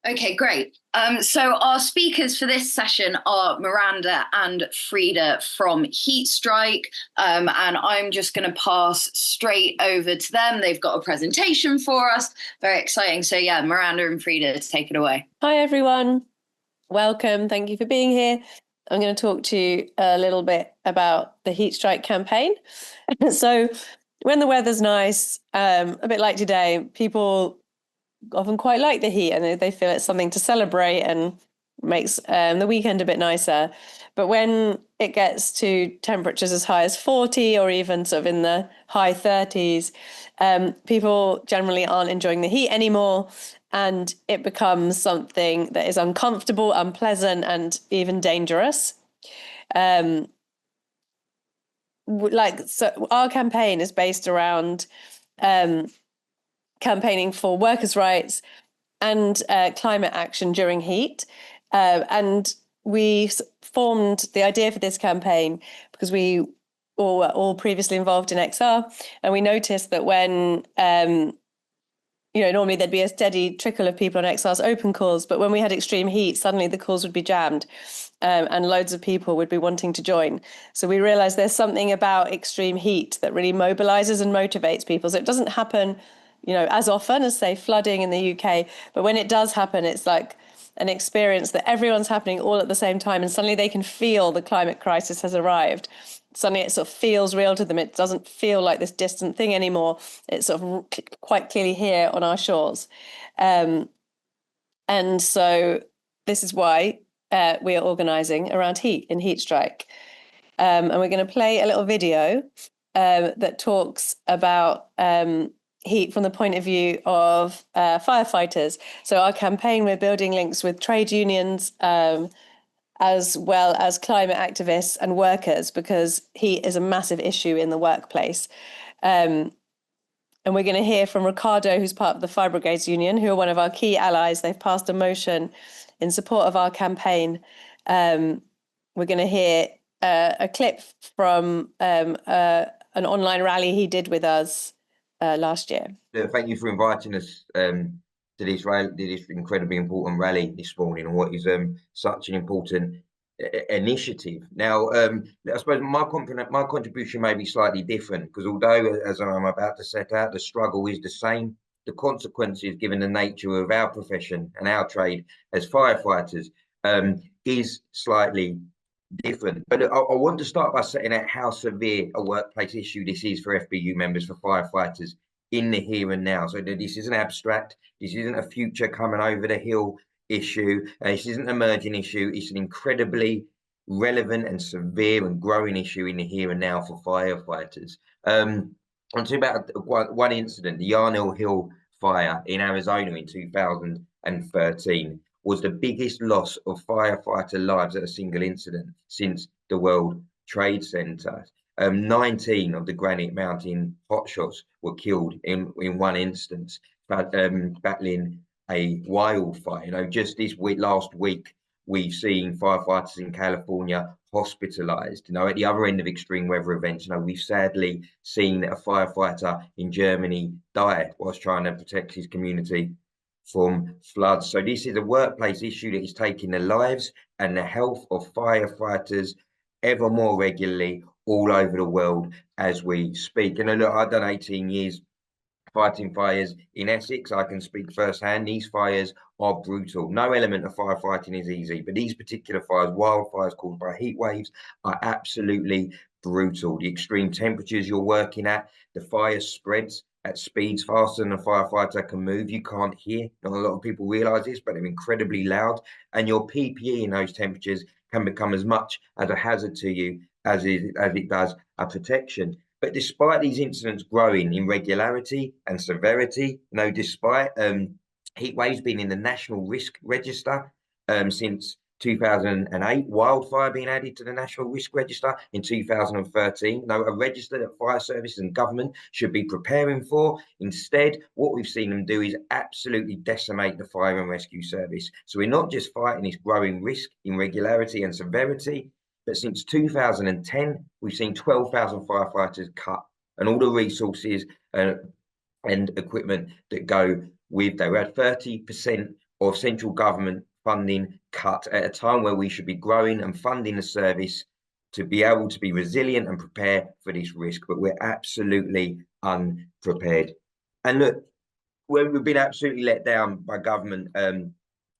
Okay, great. So our speakers for this session are Miranda and Frieda from Heat Strike, and I'm just going to pass straight over to them. They've got a presentation for us. Very exciting. So yeah, Miranda and Frieda, take it away. Hi, everyone. Welcome. Thank you for being here. I'm going to talk to you a little bit about the Heat Strike campaign. So when the weather's nice, a bit like today, people often quite like the heat and they feel it's something to celebrate and makes the weekend a bit nicer. But when it gets to temperatures as high as 40 or even sort of in the high 30s, people generally aren't enjoying the heat anymore. And it becomes something that is uncomfortable, unpleasant, and even dangerous. So our campaign is based around campaigning for workers' rights and climate action during heat. And we formed the idea for this campaign because we all were all previously involved in XR, and we noticed that when normally there'd be a steady trickle of people on XR's open calls, but when we had extreme heat, suddenly the calls would be jammed, and loads of people would be wanting to join. So we realized there's something about extreme heat that really mobilizes and motivates people. So it doesn't happen, as often as, say, flooding in the UK, but when it does happen, it's like an experience that everyone's happening all at the same time, and suddenly they can feel the climate crisis has arrived. Suddenly it sort of feels real to them. It doesn't feel like this distant thing anymore. It's sort of quite clearly here on our shores. And so this is why we are organising around heat in Heat Strike. And we're going to play a little video that talks about heat from the point of view of firefighters. So our campaign, we're building links with trade unions, as well as climate activists and workers, because heat is a massive issue in the workplace. And we're going to hear from Ricardo, who's part of the Fire Brigades Union, who are one of our key allies. They've passed a motion in support of our campaign. We're going to hear a clip from an online rally he did with us last year. Thank you for inviting us to this incredibly important rally this morning, and what is such an important initiative. Now, I suppose my contribution may be slightly different, because although, as I'm about to set out, the struggle is the same, the consequences, given the nature of our profession and our trade as firefighters, is slightly different. But I want to start by setting out how severe a workplace issue this is for FBU members, for firefighters, in the here and now. So this isn't abstract. This isn't a future coming over the hill issue. This isn't an emerging issue. It's an incredibly relevant and severe and growing issue in the here and now for firefighters. On to about one incident, the Yarnell Hill fire in Arizona in 2013 was the biggest loss of firefighter lives at a single incident since the World Trade Center. 19 of the Granite Mountain hotshots were killed in one instance, battling a wildfire. Just this last week, we've seen firefighters in California hospitalized. At the other end of extreme weather events, we've sadly seen a firefighter in Germany die whilst trying to protect his community from floods. So this is a workplace issue that is taking the lives and the health of firefighters ever more regularly all over the world as we speak. And look, I've done 18 years fighting fires in Essex. I can speak firsthand. These fires are brutal. No element of firefighting is easy, but these particular fires, wildfires caused by heat waves, are absolutely brutal. The extreme temperatures you're working at, the fire spreads at speeds faster than a firefighter can move. You can't hear. Not a lot of people realize this, but they're incredibly loud. And your PPE in those temperatures can become as much as a hazard to you as it does a protection. But despite these incidents growing in regularity and severity, despite heat waves being in the National Risk Register since 2008, wildfire being added to the National Risk Register in 2013, a register that fire services and government should be preparing for. Instead, what we've seen them do is absolutely decimate the fire and rescue service. So we're not just fighting this growing risk in regularity and severity, but since 2010, we've seen 12,000 firefighters cut, and all the resources and equipment that go with that. We had 30% of central government funding cut at a time where we should be growing and funding the service to be able to be resilient and prepare for this risk, but we're absolutely unprepared. And look, we've been absolutely let down by government and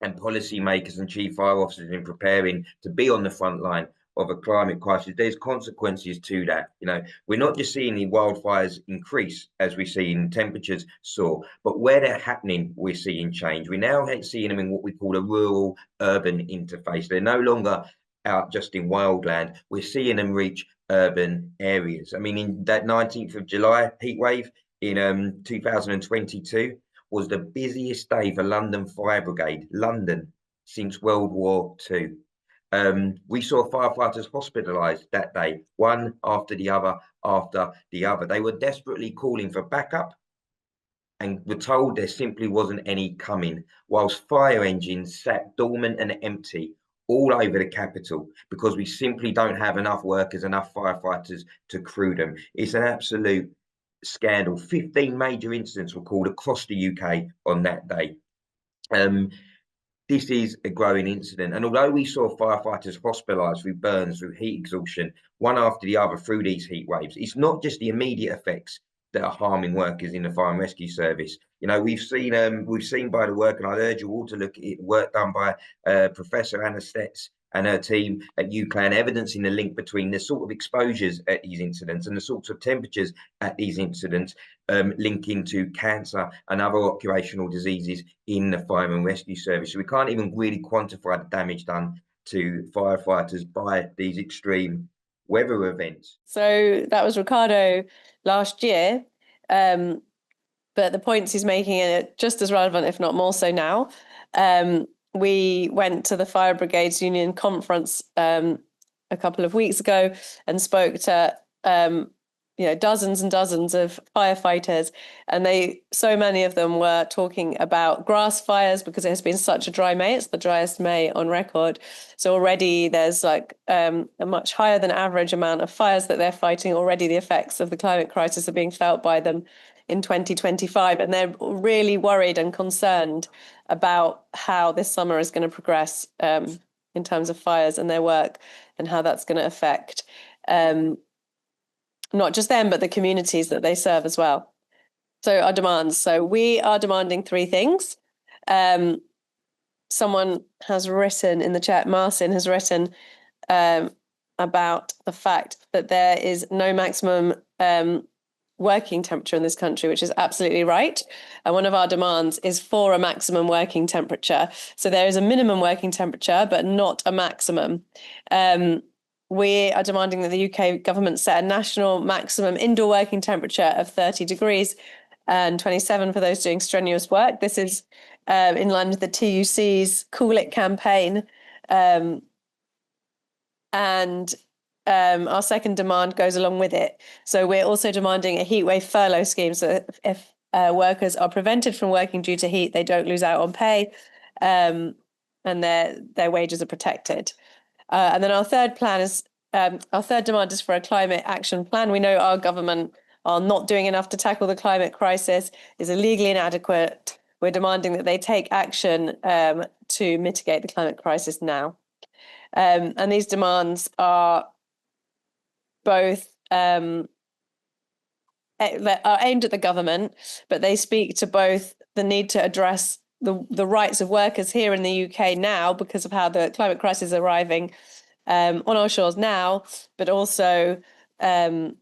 policymakers and chief fire officers in preparing to be on the front line of a climate crisis. There's consequences to that. You know, we're not just seeing the wildfires increase as we see in temperatures soar, but where they're happening, we're seeing change. We're now seeing them in what we call a rural-urban interface. They're no longer out just in wildland. We're seeing them reach urban areas. I mean, in that 19th of July heat wave in 2022 was the busiest day for London Fire Brigade, London, since World War II. We saw firefighters hospitalised that day, one after the other after the other. They were desperately calling for backup and were told there simply wasn't any coming, whilst fire engines sat dormant and empty all over the capital because we simply don't have enough workers, enough firefighters to crew them. It's an absolute scandal. 15 major incidents were called across the UK on that day. This is a growing incident. And although we saw firefighters hospitalised through burns, through heat exhaustion, one after the other through these heat waves, it's not just the immediate effects that are harming workers in the fire and rescue service. You know, we've seen by the work, and I'd urge you all to look at work done by Professor Anna Stetz and her team at UCLan, evidencing the link between the sort of exposures at these incidents and the sorts of temperatures at these incidents, linking to cancer and other occupational diseases in the fire and rescue service. So we can't even really quantify the damage done to firefighters by these extreme weather events. So that was Ricardo last year, but the points he's making are just as relevant, if not more so now. We went to the Fire Brigades Union conference a couple of weeks ago and spoke to dozens and dozens of firefighters, and so many of them were talking about grass fires because it has been such a dry May. It's the driest May on record. So already there's like a much higher than average amount of fires that they're fighting. Already the effects of the climate crisis are being felt by them in 2025, and they're really worried and concerned about how this summer is going to progress in terms of fires and their work, and how that's going to affect not just them, but the communities that they serve as well. So our demands. So we are demanding three things. Someone has written in the chat, Marcin has written about the fact that there is no maximum working temperature in this country, which is absolutely right. And one of our demands is for a maximum working temperature. So there is a minimum working temperature, but not a maximum. We are demanding that the UK government set a national maximum indoor working temperature of 30 degrees and 27 for those doing strenuous work. This is in line with the TUC's Cool It campaign. Our second demand goes along with it. So we're also demanding a heatwave furlough scheme. So if workers are prevented from working due to heat, they don't lose out on pay, and their wages are protected. And then our third demand is for a climate action plan. We know our government are not doing enough to tackle the climate crisis, is illegally inadequate. We're demanding that they take action to mitigate the climate crisis now. And these demands are both are aimed at the government, but they speak to both the need to address the rights of workers here in the UK now because of how the climate crisis is arriving on our shores now, but also the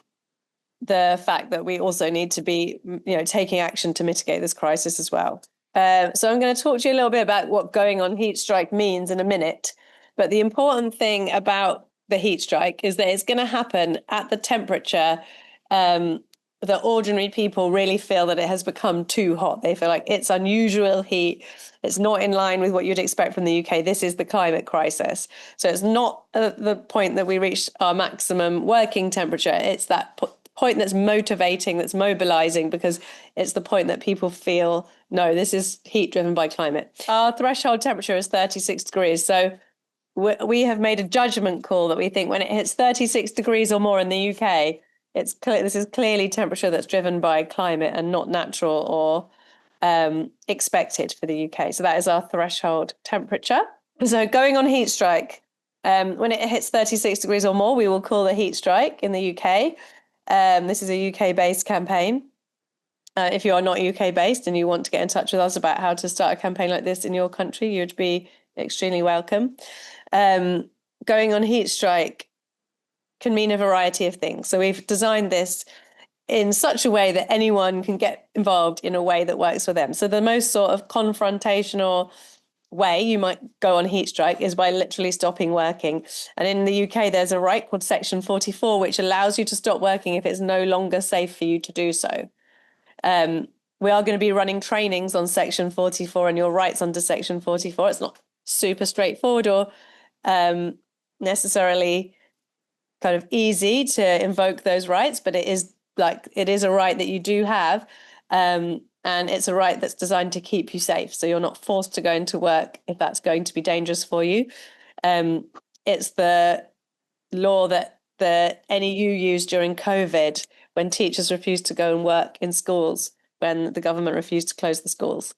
fact that we also need to be taking action to mitigate this crisis as well. So I'm going to talk to you a little bit about what going on heat strike means in a minute. But the important thing about the heat strike is that it's going to happen at the temperature that ordinary people really feel that it has become too hot. They feel like it's unusual heat. It's not in line with what you'd expect from the UK. This is the climate crisis. So it's not the point that we reach our maximum working temperature. It's that point that's motivating, that's mobilizing, because it's the point that people feel, no, this is heat driven by climate. Our threshold temperature is 36 degrees. So we have made a judgment call that we think when it hits 36 degrees or more in the UK, it's clear this is clearly temperature that's driven by climate and not natural or expected for the UK. So that is our threshold temperature. So going on heat strike, when it hits 36 degrees or more, we will call a heat strike in the UK. This is a UK-based campaign. If you are not UK-based and you want to get in touch with us about how to start a campaign like this in your country, you'd be extremely welcome. Going on heat strike can mean a variety of things. So we've designed this in such a way that anyone can get involved in a way that works for them. So the most sort of confrontational way you might go on heat strike is by literally stopping working. And in the UK, there's a right called Section 44, which allows you to stop working if it's no longer safe for you to do so. We are going to be running trainings on Section 44 and your rights under Section 44. It's not super straightforward or necessarily kind of easy to invoke those rights, but it is a right that you do have. And it's a right that's designed to keep you safe. So you're not forced to go into work if that's going to be dangerous for you. It's the law that the NEU used during COVID when teachers refused to go and work in schools, when the government refused to close the schools.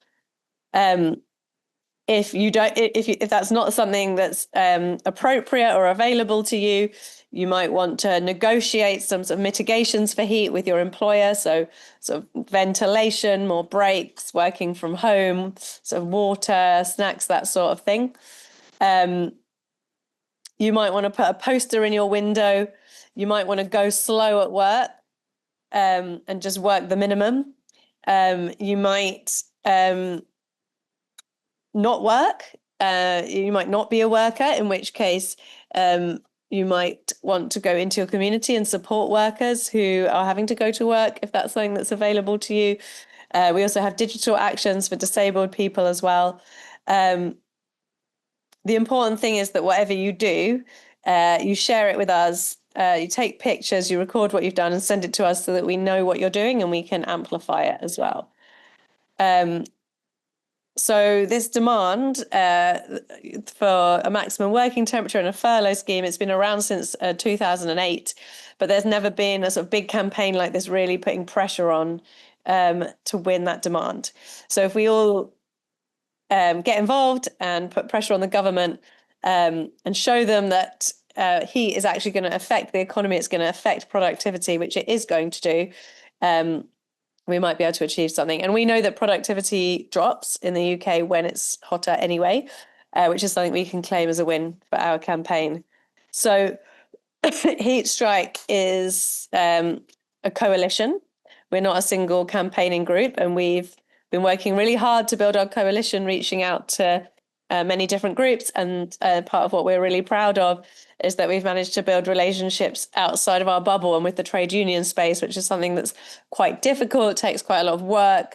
If that's not something that's appropriate or available to you, you might want to negotiate some sort of mitigations for heat with your employer. So sort of ventilation, more breaks, working from home, sort of water, snacks, that sort of thing. You might want to put a poster in your window. You might want to go slow at work and just work the minimum. You might not work. You might not be a worker, in which case you might want to go into your community and support workers who are having to go to work if that's something that's available to you. We also have digital actions for disabled people as well. The important thing is that whatever you do, you share it with us, you take pictures, you record what you've done and send it to us so that we know what you're doing and we can amplify it as well. So this demand for a maximum working temperature and a furlough scheme, it's been around since 2008, but there's never been a sort of big campaign like this really putting pressure on to win that demand. So if we all get involved and put pressure on the government and show them that heat is actually going to affect the economy, it's going to affect productivity, which it is going to do, we might be able to achieve something. And we know that productivity drops in the UK when it's hotter anyway, which is something we can claim as a win for our campaign. So Heat Strike is a coalition. We're not a single campaigning group, and we've been working really hard to build our coalition, reaching out to many different groups. And part of what we're really proud of is that we've managed to build relationships outside of our bubble and with the trade union space, which is something that's quite difficult, takes quite a lot of work,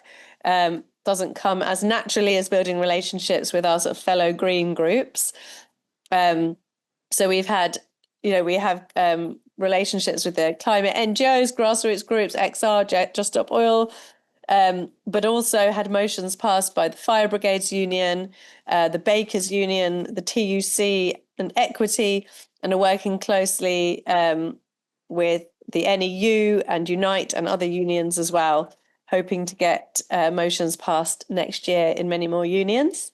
doesn't come as naturally as building relationships with our sort of fellow green groups. So we've had, we have relationships with the climate NGOs, grassroots groups, XR, Just Stop Oil, but also had motions passed by the Fire Brigades Union, the Bakers Union, the TUC and Equity, and are working closely with the NEU and Unite and other unions as well, hoping to get motions passed next year in many more unions.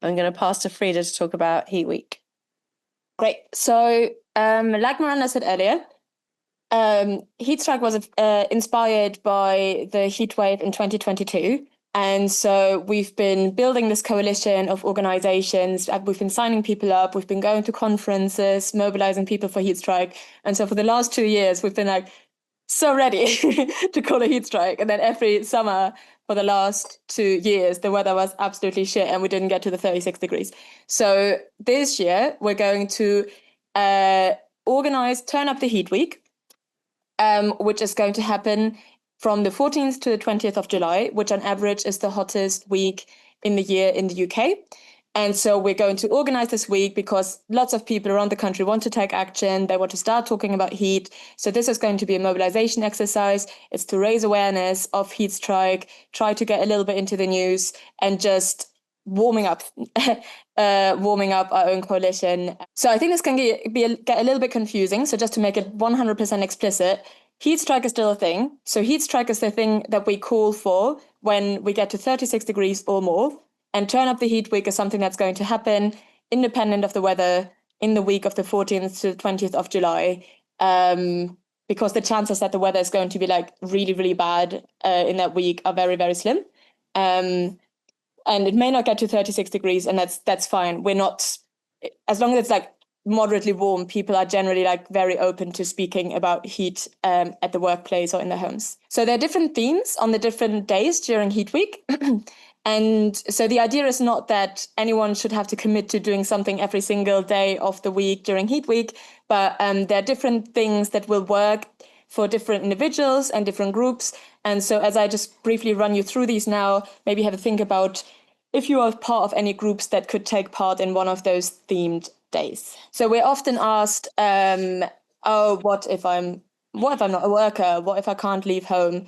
I'm going to pass to Frieda to talk about Heat Week. Great. So like Miranda said earlier, Heat Strike was inspired by the heat wave in 2022. And so we've been building this coalition of organizations. We've been signing people up. We've been going to conferences, mobilizing people for Heat Strike. And so for the last 2 years, we've been so ready to call a heat strike. And then every summer for the last 2 years, the weather was absolutely shit and we didn't get to the 36 degrees. So this year, we're going to turn up the Heat Week, which is going to happen from the 14th to the 20th of July, which on average is the hottest week in the year in the UK. And so we're going to organize this week because lots of people around the country want to take action. They want to start talking about heat. So this is going to be a mobilization exercise. It's to raise awareness of heat strike, try to get a little bit into the news and just warming up our own coalition. So I think this can get a little bit confusing. So just to make it 100% explicit, heat strike is still a thing. So heat strike is the thing that we call for when we get to 36 degrees or more. And turn up the heat week is something that's going to happen independent of the weather in the week of the 14th to the 20th of July. Because the chances that the weather is going to be like really, really bad in that week are very, very slim. And it may not get to 36 degrees, and that's fine. We're not, as long as it's like moderately warm, people are generally like very open to speaking about heat at the workplace or in their homes. So there are different themes on the different days during heat week. And so the idea is not that anyone should have to commit to doing something every single day of the week during heat week, but there are different things that will work for different individuals and different groups. And so as I just briefly run you through these now, maybe have a think about if you are part of any groups that could take part in one of those themed days. So we're often asked, what if I'm not a worker? What if I can't leave home?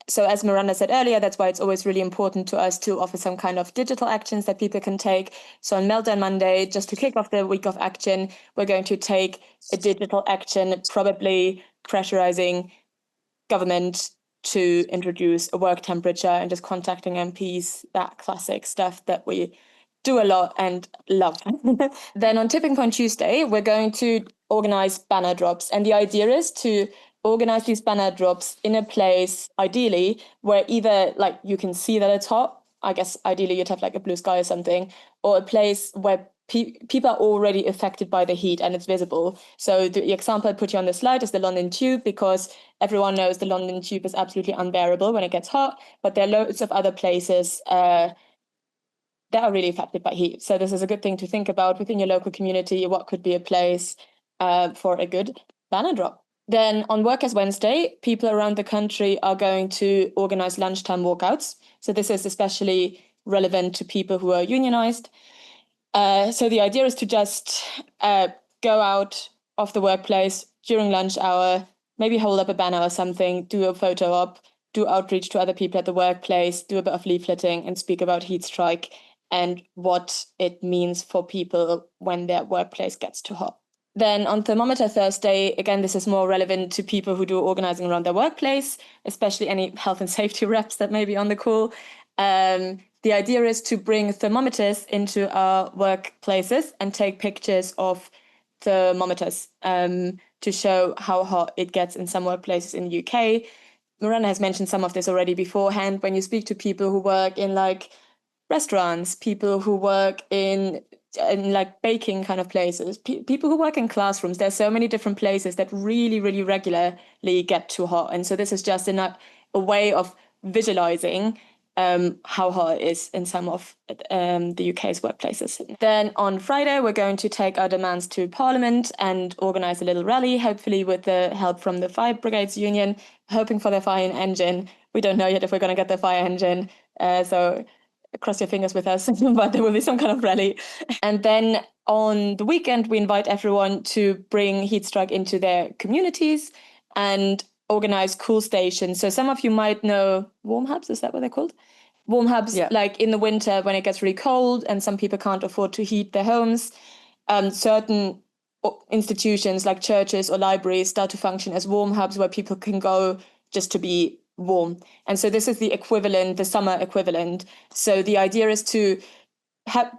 So as Miranda said earlier, that's why it's always really important to us to offer some kind of digital actions that people can take. So on Meltdown Monday, just to kick off the week of action, we're going to take a digital action, probably pressurizing government to introduce a work temperature and just contacting MPs, that classic stuff that we do a lot and love. Then on Tipping Point Tuesday, we're going to organize banner drops. And the idea is to organize these banner drops in a place, ideally, where either like you can see that it's hot. I guess ideally you'd have like a blue sky or something, or a place where people are already affected by the heat and it's visible. So the example I put you on the slide is the London Tube, because everyone knows the London Tube is absolutely unbearable when it gets hot, but there are loads of other places that are really affected by heat. So this is a good thing to think about within your local community. What could be a place for a good banner drop? Then on Workers' Wednesday, people around the country are going to organize lunchtime walkouts. So this is especially relevant to people who are unionized. So the idea is to just go out of the workplace during lunch hour, maybe hold up a banner or something, do a photo op, do outreach to other people at the workplace, do a bit of leafleting and speak about heat strike and what it means for people when their workplace gets too hot. Then on Thermometer Thursday, again, this is more relevant to people who do organizing around their workplace, especially any health and safety reps that may be on the call. The idea is to bring thermometers into our workplaces and take pictures of thermometers to show how hot it gets in some workplaces in the UK. Miranda has mentioned some of this already beforehand. When you speak to people who work in like restaurants, people who work in like baking kind of places, people who work in classrooms, there's so many different places that really, really regularly get too hot. And so this is just a way of visualizing how hot it is in some of the UK's workplaces. Then on Friday, we're going to take our demands to Parliament and organise a little rally, hopefully with the help from the Fire Brigades Union, hoping for the fire engine. We don't know yet if we're going to get the fire engine, so cross your fingers with us, but there will be some kind of rally. And then on the weekend, we invite everyone to bring heat strike into their communities and organize cool stations. So some of you might know warm hubs, is that what they're called? Warm hubs, yeah. Like in the winter when it gets really cold and some people can't afford to heat their homes. Certain institutions like churches or libraries start to function as warm hubs where people can go just to be warm. And so this is the equivalent, the summer equivalent. So the idea is to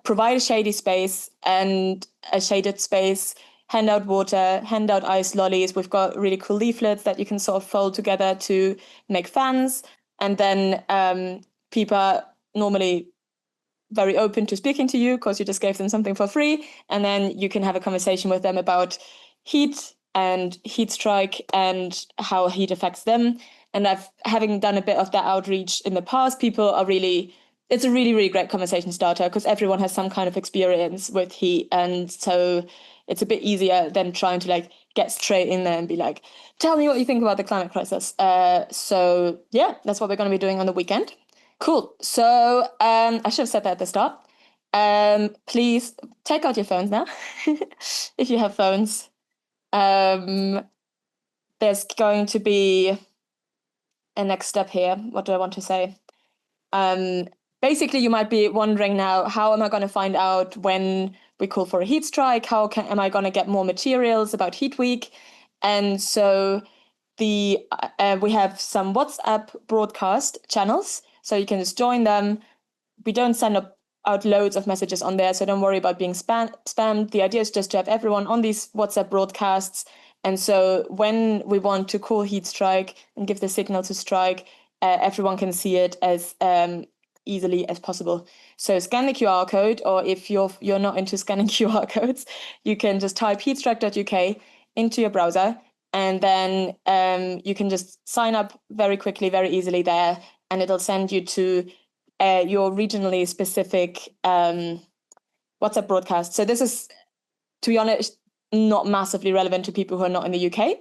provide a shady space and a shaded space, hand out water, hand out ice lollies. We've got really cool leaflets that you can sort of fold together to make fans. And then people are normally very open to speaking to you because you just gave them something for free. And then you can have a conversation with them about heat and heat strike and how heat affects them. And having done a bit of that outreach in the past, people are it's a really, really great conversation starter because everyone has some kind of experience with heat. And so it's a bit easier than trying to like get straight in there and be like, tell me what you think about the climate crisis. So yeah, that's what we're going to be doing on the weekend. Cool. So I should have said that at the start. Please take out your phones now, if you have phones. There's going to be a next step here. What do I want to say? Basically, you might be wondering now, how am I going to find out when we call for a heat strike? Am I going to get more materials about Heat Week? And so we have some WhatsApp broadcast channels, so you can just join them. We don't send out loads of messages on there, so don't worry about being spammed. The idea is just to have everyone on these WhatsApp broadcasts. And so when we want to call heat strike and give the signal to strike, everyone can see it as easily as possible. So scan the QR code, or if you're not into scanning QR codes, you can just type heatstrike.uk into your browser, and then you can just sign up very quickly, very easily there, and it'll send you to your regionally specific WhatsApp broadcast. So this is, to be honest, not massively relevant to people who are not in the UK.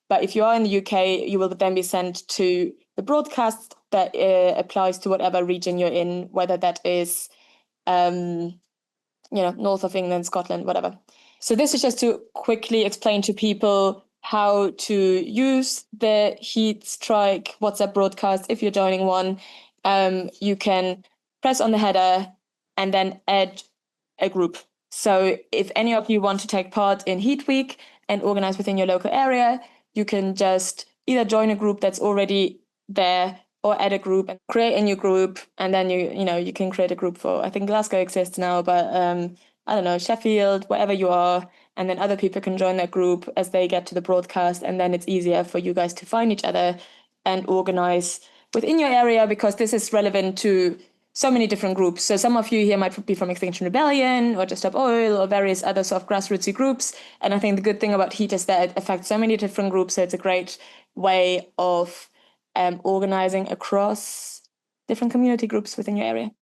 But if you are in the UK, you will then be sent to the broadcast that applies to whatever region you're in, whether that is, north of England, Scotland, whatever. So this is just to quickly explain to people how to use the heat strike WhatsApp broadcast. If you're joining one, you can press on the header and then add a group. So if any of you want to take part in Heat Week and organize within your local area, you can just either join a group that's already there or add a group and create a new group. And then you can create a group for, I think Glasgow exists now, but I don't know, Sheffield, wherever you are. And then other people can join that group as they get to the broadcast. And then it's easier for you guys to find each other and organize within your area, because this is relevant to so many different groups. So some of you here might be from Extinction Rebellion or Just Stop Oil or various other sort of grassrootsy groups. And I think the good thing about heat is that it affects so many different groups. So it's a great way of organizing across different community groups within your area.